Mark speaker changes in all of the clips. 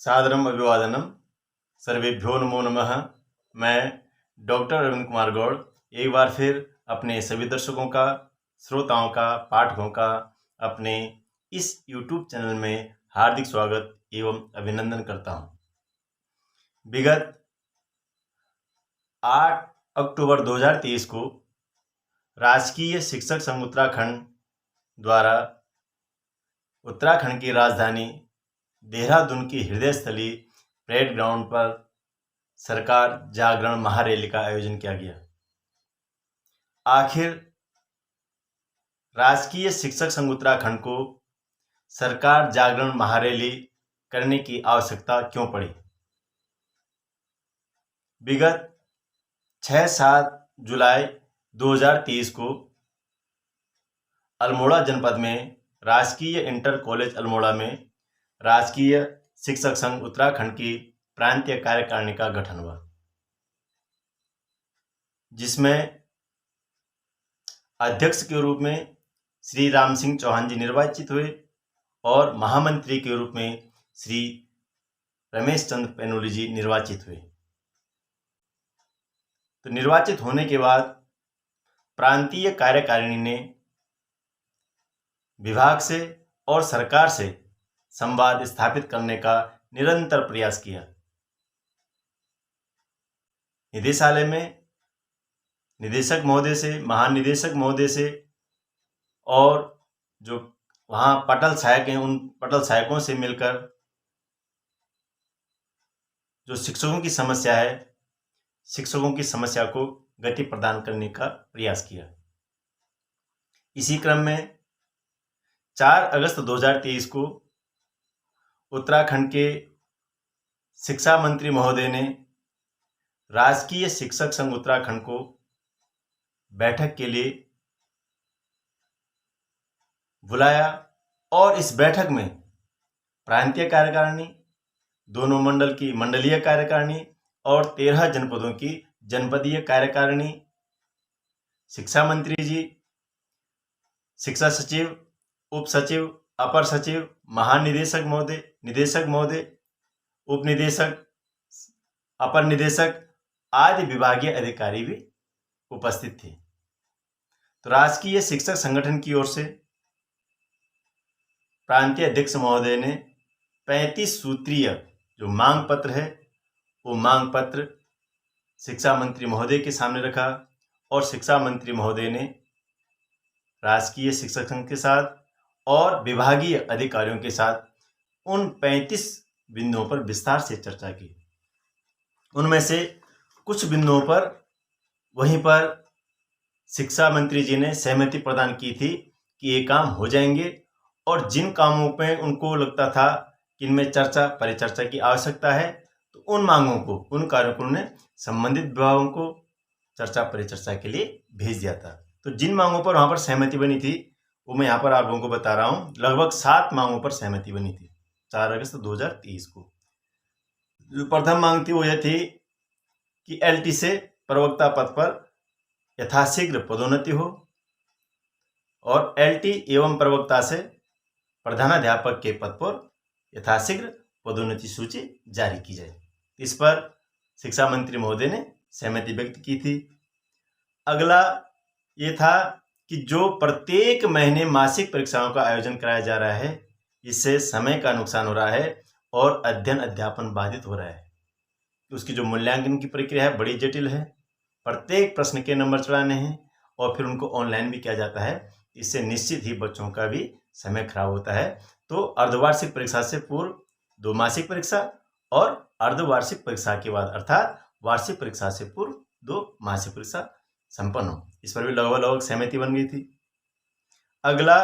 Speaker 1: सादरम अभिवादनम। सर्वेभ्यो नमो नमः। मैं डॉक्टर अरविंद कुमार गौड़ एक बार फिर अपने सभी दर्शकों का, श्रोताओं का, पाठकों का अपने इस YouTube चैनल में हार्दिक स्वागत एवं अभिनंदन करता हूं। विगत 8 अक्टूबर 2023 को राजकीय शिक्षक संघ उत्तराखंड द्वारा उत्तराखंड की राजधानी देहरादून की हृदय स्थली परेड ग्राउंड पर सरकार जागरण महारैली का आयोजन किया गया। आखिर राजकीय शिक्षक संघ उत्तराखंड को सरकार जागरण महारैली करने की आवश्यकता क्यों पड़ी? विगत 6-7 जुलाई 2023 को अल्मोड़ा जनपद में राजकीय इंटर कॉलेज अल्मोड़ा में राजकीय शिक्षक संघ उत्तराखंड की प्रांतीय कार्यकारिणी का गठन हुआ, जिसमें अध्यक्ष के रूप में श्री राम सिंह चौहान जी निर्वाचित हुए और महामंत्री के रूप में श्री रमेश चंद्र पैनोली जी निर्वाचित हुए। तो निर्वाचित होने के बाद प्रांतीय कार्यकारिणी ने विभाग से और सरकार से संवाद स्थापित करने का निरंतर प्रयास किया। निदेशालय में निदेशक महोदय से, महानिदेशक महोदय से और जो वहाँ पटल सहायक हैं, उन पटल सहायकों से मिलकर जो शिक्षकों की समस्या है, शिक्षकों की समस्या को गति प्रदान करने का प्रयास किया। इसी क्रम में 4 अगस्त 2023 को उत्तराखंड के शिक्षा मंत्री महोदय ने राजकीय शिक्षक संघ उत्तराखंड को बैठक के लिए बुलाया और इस बैठक में प्रांतीय कार्यकारिणी, दोनों मंडल की मंडलीय कार्यकारिणी और 13 जनपदों की जनपदीय कार्यकारिणी, शिक्षा मंत्री जी, शिक्षा सचिव, उप सचिव, अपर सचिव, महानिदेशक महोदय, निदेशक महोदय, उप निदेशक, अपर निदेशक आदि विभागीय अधिकारी भी उपस्थित थे। तो राजकीय शिक्षक संगठन की ओर से प्रांतीय अध्यक्ष महोदय ने 35 सूत्रीय जो मांग पत्र है, वो मांग पत्र शिक्षा मंत्री महोदय के सामने रखा और शिक्षा मंत्री महोदय ने राजकीय शिक्षक संघ के साथ और विभागीय अधिकारियों के साथ उन 35 बिंदुओं पर विस्तार से चर्चा की। उनमें से कुछ बिंदुओं पर वहीं पर शिक्षा मंत्री जी ने सहमति प्रदान की थी कि ये काम हो जाएंगे, और जिन कामों पे उनको लगता था कि इनमें चर्चा परिचर्चा की आवश्यकता है, तो उन मांगों को, उन कार्यों को उन्होंने संबंधित विभागों को चर्चा परिचर्चा के लिए भेज दिया था। तो जिन मांगों पर वहाँ पर सहमति बनी थी वो मैं यहाँ पर आप लोगों को बता रहा हूँ। लगभग 7 मांगों पर सहमति बनी थी 4 अगस्त 2023 को। जो प्रथम मांग थी वो यह थी कि LT से प्रवक्ता पद पर यथाशीघ्र पदोन्नति हो और LT एवं प्रवक्ता से प्रधानाध्यापक के पद पर यथाशीघ्र पदोन्नति सूची जारी की जाए। इस पर शिक्षा मंत्री महोदय ने सहमति व्यक्त की थी। अगला ये था कि जो प्रत्येक महीने मासिक परीक्षाओं का आयोजन कराया जा रहा है, इससे समय का नुकसान हो रहा है और अध्ययन अध्यापन बाधित हो रहा है। उसकी जो मूल्यांकन की प्रक्रिया है बड़ी जटिल है, प्रत्येक प्रश्न के नंबर चढ़ाने हैं और फिर उनको ऑनलाइन भी किया जाता है। इससे निश्चित ही बच्चों का भी समय खराब होता है। तो अर्धवार्षिक परीक्षा से पूर्व 2 मासिक परीक्षा और अर्धवार्षिक परीक्षा के बाद अर्थात वार्षिक परीक्षा से पूर्व 2 मासिक परीक्षा संपन्न हो, इस पर भी लगभग सहमति बन गई थी। अगला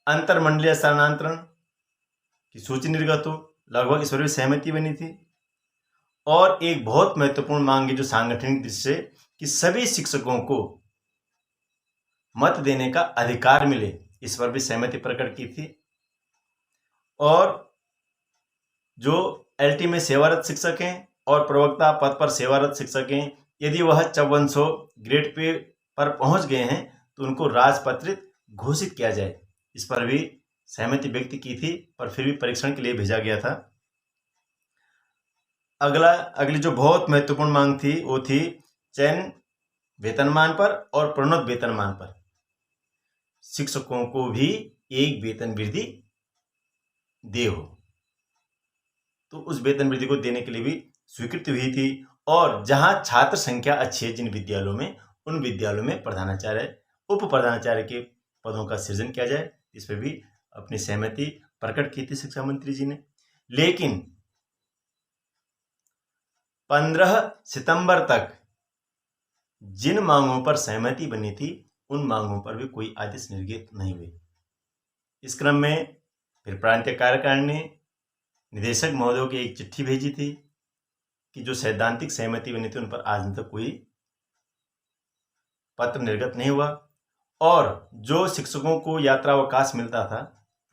Speaker 1: अंतरमंडलीय स्थानांतरण की सूची निर्गत हो, लगभग इस पर भी सहमति बनी थी। और एक बहुत महत्वपूर्ण मांग है जो सांगठनिक दृष्टि से, कि सभी शिक्षकों को मत देने का अधिकार मिले, इस पर भी सहमति प्रकट की थी। और जो LT में सेवारत शिक्षक हैं और प्रवक्ता पद पर सेवारत शिक्षक हैं, यदि वह 5400 ग्रेड पे पर पहुंच गए हैं तो उनको राजपत्रित घोषित किया जाए, इस पर भी सहमति व्यक्त की थी, पर फिर भी परीक्षण के लिए भेजा गया था। अगली जो बहुत महत्वपूर्ण मांग थी वो थी चयन वेतनमान पर और प्रोन्नत वेतनमान पर शिक्षकों को भी एक वेतन वृद्धि दे हो। तो उस वेतन वृद्धि को देने के लिए भी स्वीकृति हुई थी। और जहां छात्र संख्या अच्छी है जिन विद्यालयों में, उन विद्यालयों में प्रधानाचार्य, उप प्रधानाचार्य के पदों का सृजन किया जाए, इस पर भी अपनी सहमति प्रकट की थी शिक्षा मंत्री जी ने। लेकिन 15 सितंबर तक जिन मांगों पर सहमति बनी थी उन मांगों पर भी कोई आदेश निर्गत नहीं हुए। इस क्रम में फिर प्रांतीय कार्यकारिणी ने निदेशक महोदयों की एक चिट्ठी भेजी थी कि जो सैद्धांतिक सहमति बनी थी उन पर आज तक कोई पत्र निर्गत नहीं हुआ। और जो शिक्षकों को यात्रावकाश मिलता था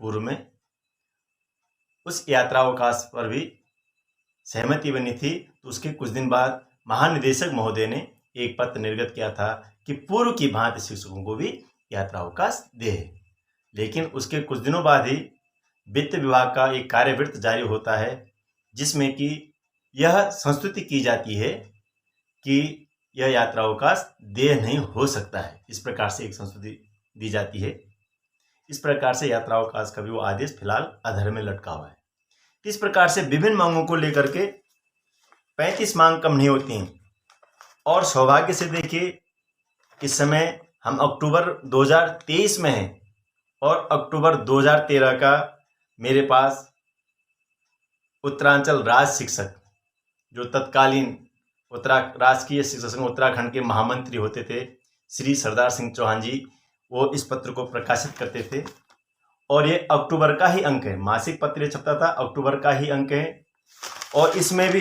Speaker 1: पूर्व में, उस यात्रावकाश पर भी सहमति बनी थी। तो उसके कुछ दिन बाद महानिदेशक महोदय ने एक पत्र निर्गत किया था कि पूर्व की भांति शिक्षकों को भी यात्रावकाश दे। लेकिन उसके कुछ दिनों बाद ही वित्त विभाग का एक कार्यवृत्त जारी होता है जिसमें कि यह संस्तुति की जाती है कि यह यात्रावकाश देय नहीं हो सकता है। इस प्रकार से एक संस्तुति दी जाती है। इस प्रकार से यात्रावकाश का भी वो आदेश फिलहाल अधर में लटका हुआ है। इस प्रकार से विभिन्न मांगों को लेकर के 35 मांग कम नहीं होती हैं। और सौभाग्य से देखिए, इस समय हम अक्टूबर 2023 में हैं और अक्टूबर 2013 का मेरे पास उत्तरांचल राज्य शिक्षक, जो तत्कालीन राजकीय शिक्षक संघ उत्तराखंड के महामंत्री होते थे, श्री सरदार सिंह चौहान जी, वो इस पत्र को प्रकाशित करते थे। और ये अक्टूबर का ही अंक है, मासिक पत्र छपता था, अक्टूबर का ही अंक है। और इसमें भी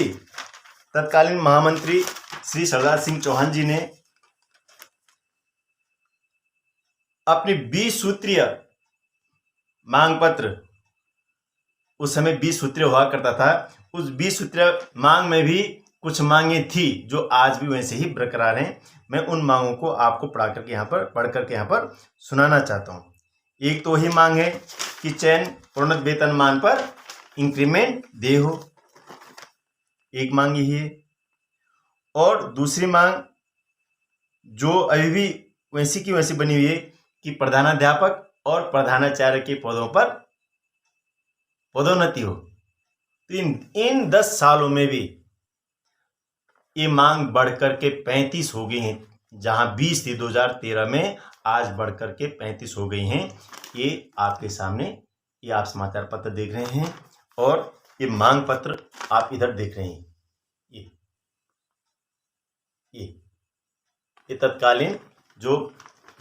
Speaker 1: तत्कालीन महामंत्री श्री सरदार सिंह चौहान जी ने अपनी 20 सूत्रीय मांग पत्र, उस समय 20 सूत्रीय हुआ करता था, उस 20 सूत्रीय मांग में भी कुछ मांगे थी जो आज भी वैसे ही बरकरार हैं। मैं उन मांगों को आपको पढ़ करके यहाँ पर सुनाना चाहता हूँ। एक तो वही मांग है कि चयन प्रोन्नत वेतनमान पर इंक्रीमेंट दे हो, एक मांग यही है। और दूसरी मांग जो अभी भी वैसी की वैसी बनी हुई है कि प्रधानाध्यापक और प्रधानाचार्य के पदों पर पदोन्नति हो। तो इन 10 सालों में भी ये मांग बढ़कर के 35 हो गई हैं। जहां 20 थी 2013 में, आज बढ़कर के 35 हो गई हैं। ये आपके सामने, ये आप समाचार पत्र देख रहे हैं और ये मांग पत्र आप इधर देख रहे हैं। ये तत्कालीन जो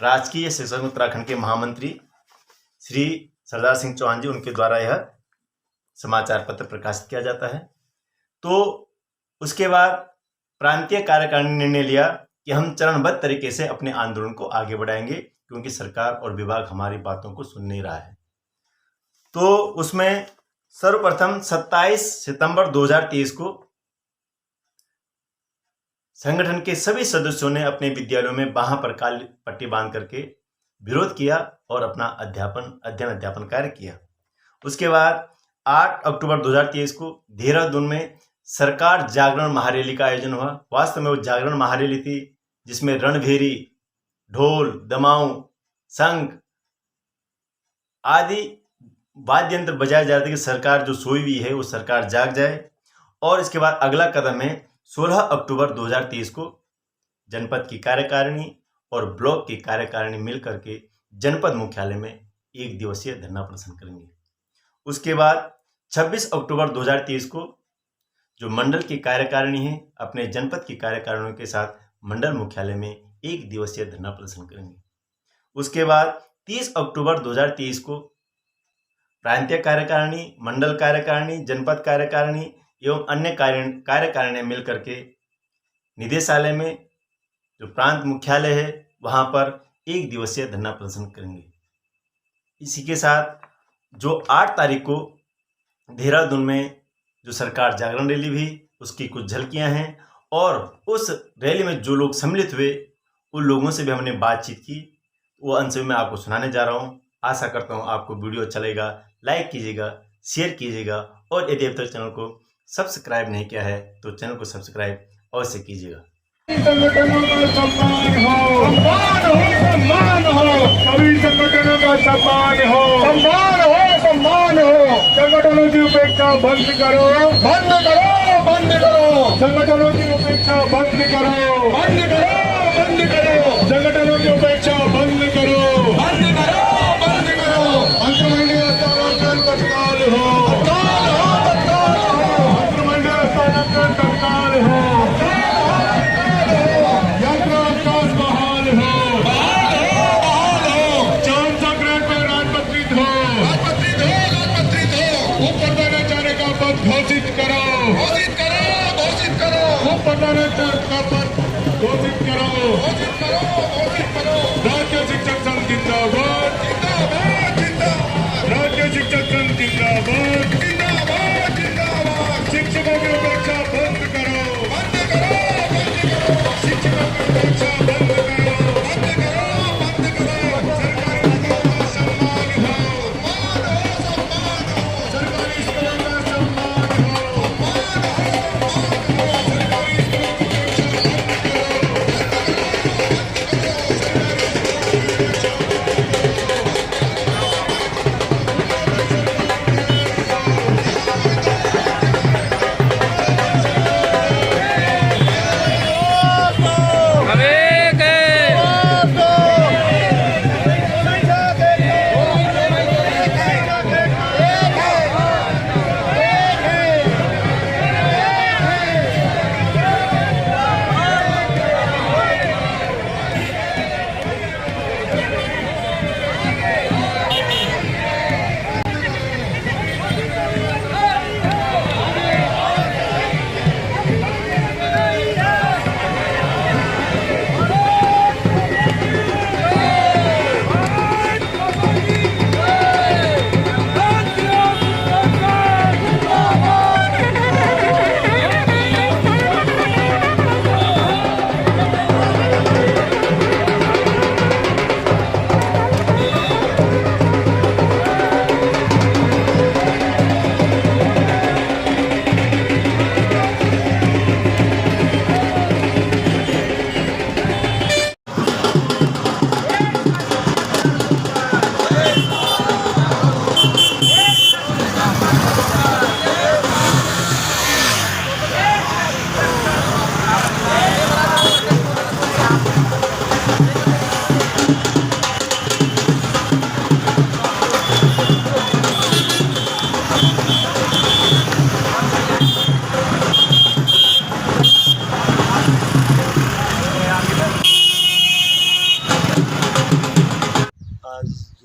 Speaker 1: राजकीय शिक्षक उत्तराखंड के महामंत्री श्री सरदार सिंह चौहान जी, उनके द्वारा यह समाचार पत्र प्रकाशित किया जाता है। तो उसके बाद प्रांतीय कार्यकारिणी ने निर्णय लिया कि हम चरणबद्ध तरीके से अपने आंदोलन को आगे बढ़ाएंगे क्योंकि सरकार और विभाग हमारी बातों को सुन नहीं रहा है। तो उसमें सर्वप्रथम 27 सितंबर 2023 को संगठन के सभी सदस्यों ने अपने विद्यालयों में बाहां पर काली पट्टी बांध करके विरोध किया और अपना अध्ययन अध्यापन कार्य किया। उसके बाद 8 अक्टूबर 2023 को देहरादून में सरकार जागरण महारैली का आयोजन हुआ। वास्तव में वो जागरण महारैली थी जिसमें रणभेरी, ढोल, दमाऊ, शंख आदि वाद्य यंत्र बजाए जा रहे थे कि सरकार जो सोई हुई है वो सरकार जाग जाए। और इसके बाद अगला कदम है 16 अक्टूबर 2023 को जनपद की कार्यकारिणी और ब्लॉक की कार्यकारिणी मिलकर के जनपद मुख्यालय में 1 दिवसीय धरना प्रदर्शन करेंगे। उसके बाद 26 अक्टूबर 2023 को जो मंडल की कार्यकारिणी है अपने जनपद की कार्यकारिणियों के साथ मंडल मुख्यालय में 1 दिवसीय धरना प्रदर्शन करेंगे। उसके बाद 30 अक्टूबर 2023 को प्रांतीय कार्यकारिणी, मंडल कार्यकारिणी, जनपद कार्यकारिणी एवं अन्य कार्यकारिणी मिलकर के निदेशालय में जो प्रांत मुख्यालय है वहां पर 1 दिवसीय धरना प्रदर्शन करेंगे। इसी के साथ जो 8 तारीख को देहरादून में जो सरकार जागरण रैली हुई उसकी कुछ झलकियां हैं और उस रैली में जो लोग सम्मिलित हुए उन लोगों से भी हमने बातचीत की। वो अंश में आपको सुनाने जा रहा हूँ। आशा करता हूँ आपको वीडियो अच्छा लगेगा। लाइक कीजिएगा, शेयर कीजिएगा और यदि अब तक चैनल को सब्सक्राइब नहीं किया है तो चैनल को सब्सक्राइब अवश्य कीजिएगा।
Speaker 2: संगठनों का सम्मान हो, सम्मान हो, सम्मान हो, सभी संगठनों का सम्मान हो, सम्मान हो, सम्मान हो। संगठनों की उपेक्षा बंद करो, बंद करो, बंद करो। संगठनों की उपेक्षा बंद करो, बंद करो, बंद करो। संगठनों की उपेक्षा बंद करो, बंद करो, बंद करो। मंत्रिमंडलीय स्थानांतरण तत्काल हो, तत्काल हो, तत्काल हो। मंत्रिमंडलीय स्थानांतरण तत्काल हो, घोषित करो, घोषित करो, घोषित करो। उपप्रधानाचार्य का पद घोषित करो, घोषित करो, घोषित करो। राज्य शिक्षक संघ जिंदाबाद, जिंदाबाद, जिंदाबाद। राज्य शिक्षक संघ जिंदाबाद, जिंदाबाद, जिंदाबाद। शिक्षकों की उपेक्षा बंद करो, बंद करो, बंद करो। शिक्षकों की उपेक्षा बंद करो, बंद करो, बंद करो। सरकारी स्कूलों का सम्मान हो, सम्मान हो, सम्मान हो। सरकारी स्कूलों का सम्मान हो।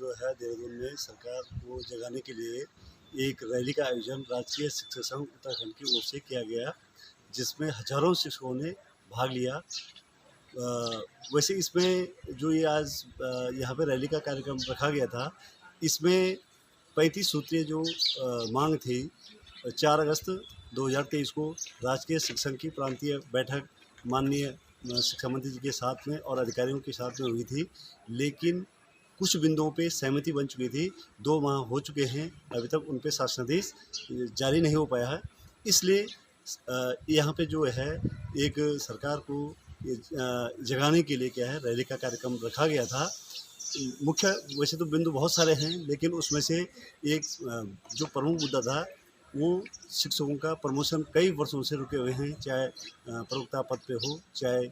Speaker 3: देहरादून में सरकार को जगाने के लिए एक रैली का आयोजन राष्ट्रीय शिक्षक संघ उत्तराखंड की ओर से किया गया, जिसमें हजारों शिक्षकों ने भाग लिया। वैसे इसमें जो ये आज यहाँ पे रैली का कार्यक्रम रखा गया था, इसमें 35 सूत्रीय जो मांग थी 4 अगस्त 2023 को राष्ट्रीय शिक्षक संघ की प्रांतीय बैठक माननीय शिक्षा मंत्री जी के साथ में और अधिकारियों के साथ में हुई थी, लेकिन कुछ बिंदुओं पे सहमति बन चुकी थी। 2 माह हो चुके हैं, अभी तक उन पे शासनादेश जारी नहीं हो पाया है। इसलिए यहाँ पे जो है एक सरकार को जगाने के लिए क्या है रैली का कार्यक्रम रखा गया था। मुख्य वैसे तो बिंदु बहुत सारे हैं, लेकिन उसमें से एक जो प्रमुख मुद्दा था वो शिक्षकों का प्रमोशन कई वर्षों से रुके हुए हैं, चाहे प्रवक्ता पद पे हो, चाहे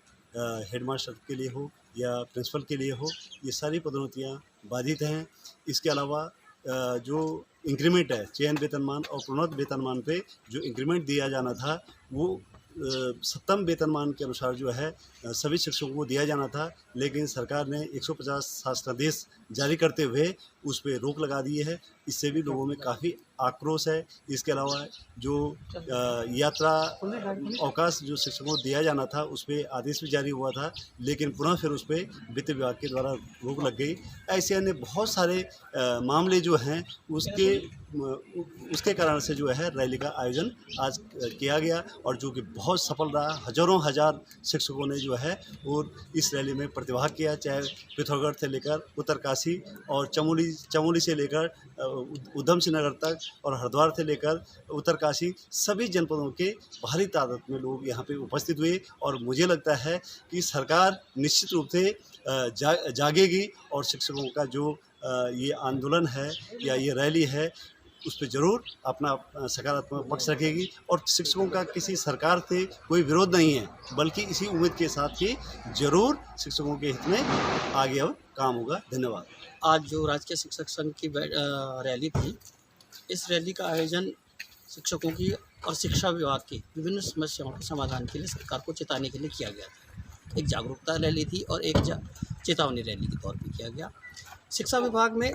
Speaker 3: हेडमास्टर के लिए हो या प्रिंसिपल के लिए हो, ये सारी पदोन्नतियाँ बाधित हैं। इसके अलावा जो इंक्रीमेंट है चयन वेतनमान और प्रोन्नत वेतनमान पे जो इंक्रीमेंट दिया जाना था वो सप्तम वेतनमान के अनुसार जो है सभी शिक्षकों को दिया जाना था, लेकिन सरकार ने 150 शासनादेश जारी करते हुए उस पर रोक लगा दी है। इससे भी लोगों में काफ़ी आक्रोश है। इसके अलावा जो यात्रा अवकाश जो शिक्षकों को दिया जाना था उस पर आदेश भी जारी हुआ था, लेकिन पुनः फिर उस पर वित्त विभाग के द्वारा रोक लग गई। ऐसे अन्य बहुत सारे मामले जो हैं उसके कारण से जो है रैली का आयोजन आज किया गया और जो कि बहुत सफल रहा। हजारों हजार शिक्षकों ने जो है वो इस रैली में प्रतिभाग किया, चाहे पिथौरागढ़ से लेकर उत्तरकाशी और चमोली चमोली से लेकर उधम सिंह नगर तक और हरिद्वार से लेकर उत्तरकाशी सभी जनपदों के भारी तादाद में लोग यहाँ पे उपस्थित हुए। और मुझे लगता है कि सरकार निश्चित रूप से जागेगी और शिक्षकों का जो ये आंदोलन है या ये रैली है उस पर ज़रूर अपना सकारात्मक पक्ष रखेगी। और शिक्षकों का किसी सरकार से कोई विरोध नहीं है, बल्कि इसी उम्मीद के साथ कि ज़रूर शिक्षकों के हित में आगे अब काम होगा। धन्यवाद।
Speaker 4: आज जो राजकीय शिक्षक संघ की रैली थी, इस रैली का आयोजन शिक्षकों की और शिक्षा विभाग की विभिन्न समस्याओं के समाधान के लिए सरकार को चेताने के लिए किया गया था। एक जागरूकता रैली थी और एक चेतावनी रैली के तौर पर किया गया। शिक्षा विभाग में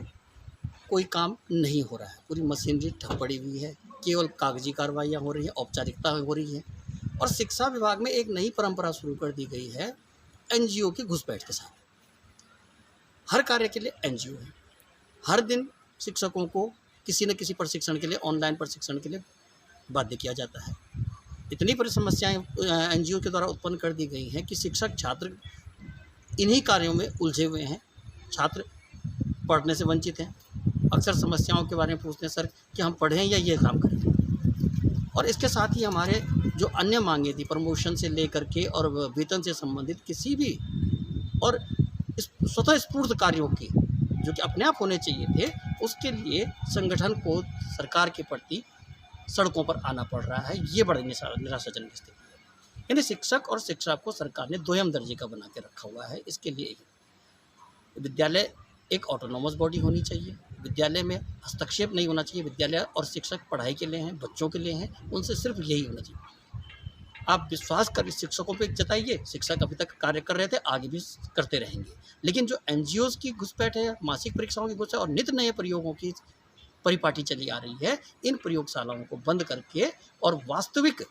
Speaker 4: कोई काम नहीं हो रहा है, पूरी मशीनरी ठप पड़ी हुई है, केवल कागजी कार्रवाइयाँ हो रही हैं, औपचारिकता हो रही है। और शिक्षा विभाग में एक नई परंपरा शुरू कर दी गई है एनजीओ की घुसपैठ के साथ। हर कार्य के लिए एनजीओ है। हर दिन शिक्षकों को किसी न किसी प्रशिक्षण के लिए, ऑनलाइन प्रशिक्षण के लिए बाध्य किया जाता है। इतनी बड़ी समस्याएं एनजीओ के द्वारा उत्पन्न कर दी गई हैं कि शिक्षक छात्र इन्हीं कार्यों में उलझे हुए हैं। छात्र पढ़ने से वंचित हैं। अक्सर समस्याओं के बारे में पूछते हैं, सर कि हम पढ़ें या ये काम करें। और इसके साथ ही हमारे जो अन्य मांगे थी, प्रमोशन से लेकर के और वेतन से संबंधित किसी भी और स्वतः स्फूर्त कार्यों की जो कि अपने आप होने चाहिए थे, उसके लिए संगठन को सरकार के प्रति सड़कों पर आना पड़ रहा है। ये बड़ी निराशाजनक स्थिति है। यानी शिक्षक और शिक्षा को सरकार ने दोयम दर्जे का बना के रखा हुआ है। इसके लिए विद्यालय एक ऑटोनोमस बॉडी होनी चाहिए। विद्यालय में हस्तक्षेप नहीं होना चाहिए। विद्यालय और शिक्षक पढ़ाई के लिए हैं, बच्चों के लिए हैं, उनसे सिर्फ यही होना चाहिए। आप विश्वास कर शिक्षकों पे जताइए, शिक्षक अभी तक कार्य कर रहे थे, आगे भी करते रहेंगे। लेकिन जो एनजीओज़ की घुसपैठ है, मासिक परीक्षाओं की घुसपैठ और नित नए प्रयोगों की परिपाटी चली आ रही है, इन प्रयोगशालाओं को बंद करके और वास्तविक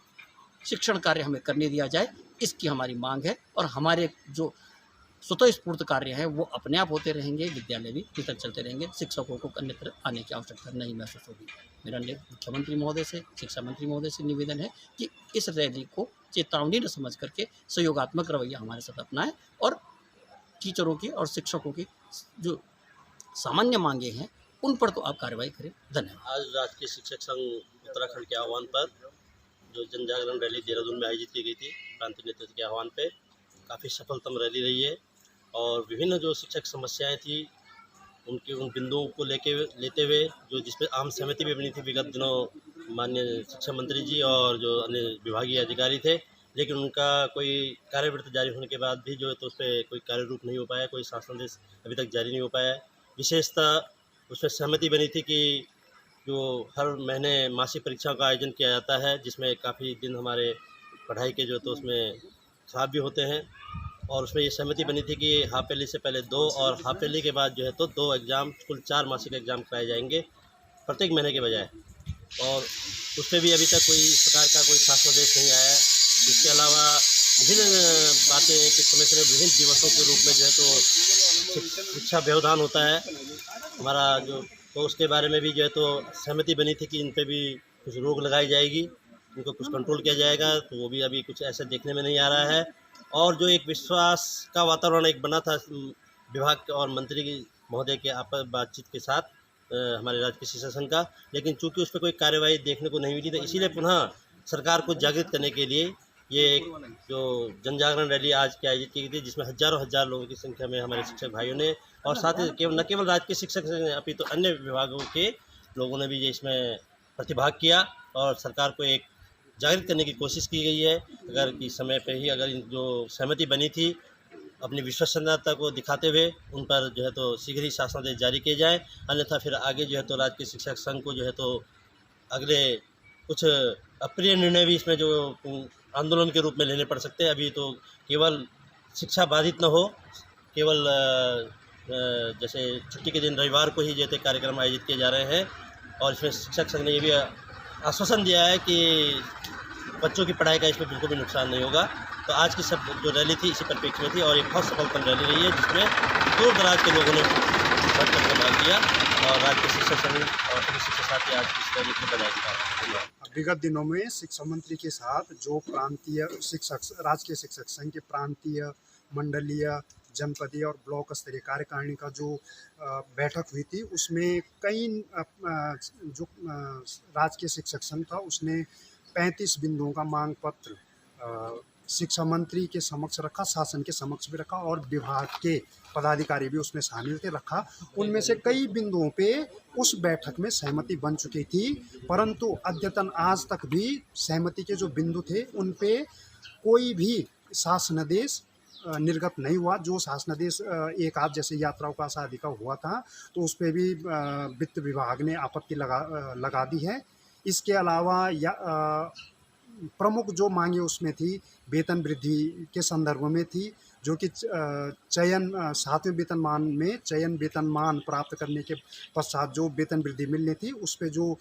Speaker 4: शिक्षण कार्य हमें करने दिया जाए, इसकी हमारी मांग है। और हमारे जो स्वतः स्फूर्त कार्य हैं वो अपने आप होते रहेंगे, विद्यालय भी भीतर चलते रहेंगे। शिक्षकों को अन्यत्र आने की आवश्यकता नहीं महसूस होगी। मेरा मुख्यमंत्री महोदय से, शिक्षा मंत्री महोदय से निवेदन है कि इस रैली को चेतावनी न समझ करके सहयोगात्मक रवैया हमारे साथ अपनाएं और टीचरों की और शिक्षकों की जो सामान्य मांगे हैं उन पर तो आप कार्रवाई करें। धन्यवाद।
Speaker 5: आज राजकीय शिक्षक संघ उत्तराखंड के आह्वान पर जो जन जागरण रैली देहरादून में आयोजित की गई थी, प्रांतीय नेतृत्व के आह्वान पे काफ़ी सफलतम रैली रही है। और विभिन्न जो शिक्षक समस्याएं थी उनके उन बिंदुओं को लेते हुए जो जिसपे आम सहमति भी बनी थी विगत दिनों माननीय शिक्षा मंत्री जी और जो अन्य विभागीय अधिकारी थे, लेकिन उनका कोई कार्यवृत्त जारी होने के बाद भी जो है तो उस पर कोई कार्य रूप नहीं हो पाया, कोई शासनादेश अभी तक जारी नहीं हो पाया। विशेषतः उसमें सहमति बनी थी कि जो हर महीने मासिक परीक्षाओं का आयोजन किया जाता है, जिसमें काफ़ी दिन हमारे पढ़ाई के जो तो उसमें खराब भी होते हैं। और उसमें ये सहमति बनी थी कि हाफ ईयरली से पहले 2 और हाफ ईयरली के बाद जो है तो 2 एग्ज़ाम, कुल 4 मासिक एग्ज़ाम कराए जाएंगे प्रत्येक महीने के बजाय। और उस पर भी अभी तक कोई प्रकार का कोई शासनादेश नहीं आया है। इसके अलावा विभिन्न बातें कि समय समय विभिन्न दिवसों के रूप में जो है तो शिक्षा व्यवधान होता है हमारा जो, तो उसके बारे में भी जो है तो सहमति बनी थी कि इन पर भी कुछ रोक लगाई जाएगी, उनको कुछ कंट्रोल किया जाएगा। तो वो भी अभी कुछ ऐसा देखने में नहीं आ रहा है। और जो एक विश्वास का वातावरण एक बना था विभाग और मंत्री महोदय के आपस बातचीत के साथ हमारे राज्य शिक्षा संघ का, लेकिन चूंकि उस पर कोई कार्यवाही देखने को नहीं मिली, तो इसीलिए पुनः सरकार को जागृत करने के लिए ये एक जो जन जागरण रैली आज की आयोजित की गई थी, जिसमें हजारों हजार लोगों की संख्या में हमारे शिक्षक भाइयों ने और साथ ही न केवल राज्य शिक्षक अभी तो अन्य विभागों के लोगों ने भी इसमें प्रतिभाग किया और सरकार को एक जागृत करने की कोशिश की गई है। अगर कि समय पे ही अगर जो सहमति बनी थी अपनी विश्वसनीयता को दिखाते हुए उन पर जो है तो शीघ्र ही शासनादेश जारी किए जाए, अन्यथा फिर आगे जो है तो राज्य शिक्षक संघ को जो है तो अगले कुछ अप्रिय निर्णय भी इसमें जो आंदोलन के रूप में लेने पड़ सकते हैं। अभी तो केवल शिक्षा बाधित न हो, केवल जैसे छुट्टी के दिन रविवार को ही जो कार्यक्रम आयोजित किए जा रहे हैं और इसमें शिक्षक संघ ने ये भी आश्वासन दिया है कि बच्चों की पढ़ाई का इसमें बिल्कुल भी नुकसान नहीं होगा। तो आज की सब जो रैली थी इसी परिप्रेक्ष्य में थी और एक बहुत सफलतम रैली रही है, जिसमें दूर दराज के लोगों ने बढ़ करके भाग लिया और राज्य शिक्षा संघ और सभी शिक्षा साथी आज इस रैली को बधाई दिया।
Speaker 6: विगत दिनों में शिक्षा मंत्री के साथ जो प्रांतीय शिक्षक राजकीय शिक्षक संघ के प्रांतीय, मंडलीय, जनपदीय और ब्लॉक स्तरीय कार्यकारिणी का जो बैठक हुई थी, उसमें कई जो राजकीय शिक्षक संघ था उसने 35 बिंदुओं का मांग पत्र शिक्षा मंत्री के समक्ष रखा, शासन के समक्ष भी रखा और विभाग के पदाधिकारी भी उसमें शामिल थे रखा। उनमें से कई बिंदुओं पे उस बैठक में सहमति बन चुकी थी, परंतु अद्यतन आज तक भी सहमति के जो बिंदु थे उन पे कोई भी शासनादेश निर्गत नहीं हुआ। जो शासनादेश एक आध जैसे यात्राओं का आदि का हुआ था तो उस पर भी वित्त विभाग ने आपत्ति लगा दी है। इसके अलावा प्रमुख जो मांगे उसमें थी वेतन वृद्धि के संदर्भ में थी, जो कि चयन 7वें वेतनमान में चयन वेतनमान प्राप्त करने के पश्चात जो वेतन वृद्धि मिलनी थी उस पे जो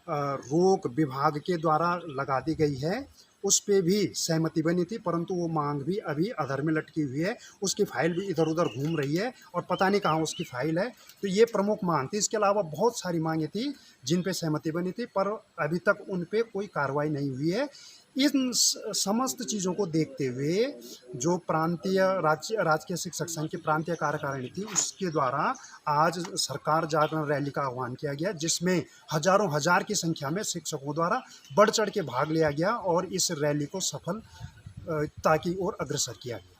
Speaker 6: रोक विभाग के द्वारा लगा दी गई है उस पे भी सहमति बनी थी, परंतु वो मांग भी अभी अधर में लटकी हुई है। उसकी फाइल भी इधर उधर घूम रही है और पता नहीं कहाँ उसकी फाइल है। तो ये प्रमुख मांग थी। इसके अलावा बहुत सारी मांगें थी जिन पे सहमति बनी थी, पर अभी तक उन पे कोई कार्रवाई नहीं हुई है। इन समस्त चीज़ों को देखते हुए जो प्रांतीय राजकीय शिक्षक संघ की प्रांतीय कार्यकारिणी थी उसके द्वारा आज सरकार जागरण रैली का आह्वान किया गया, जिसमें हजारों हजार की संख्या में शिक्षकों द्वारा बढ़ चढ़ के भाग लिया गया और इस रैली को सफलता की ओर अग्रसर किया गया।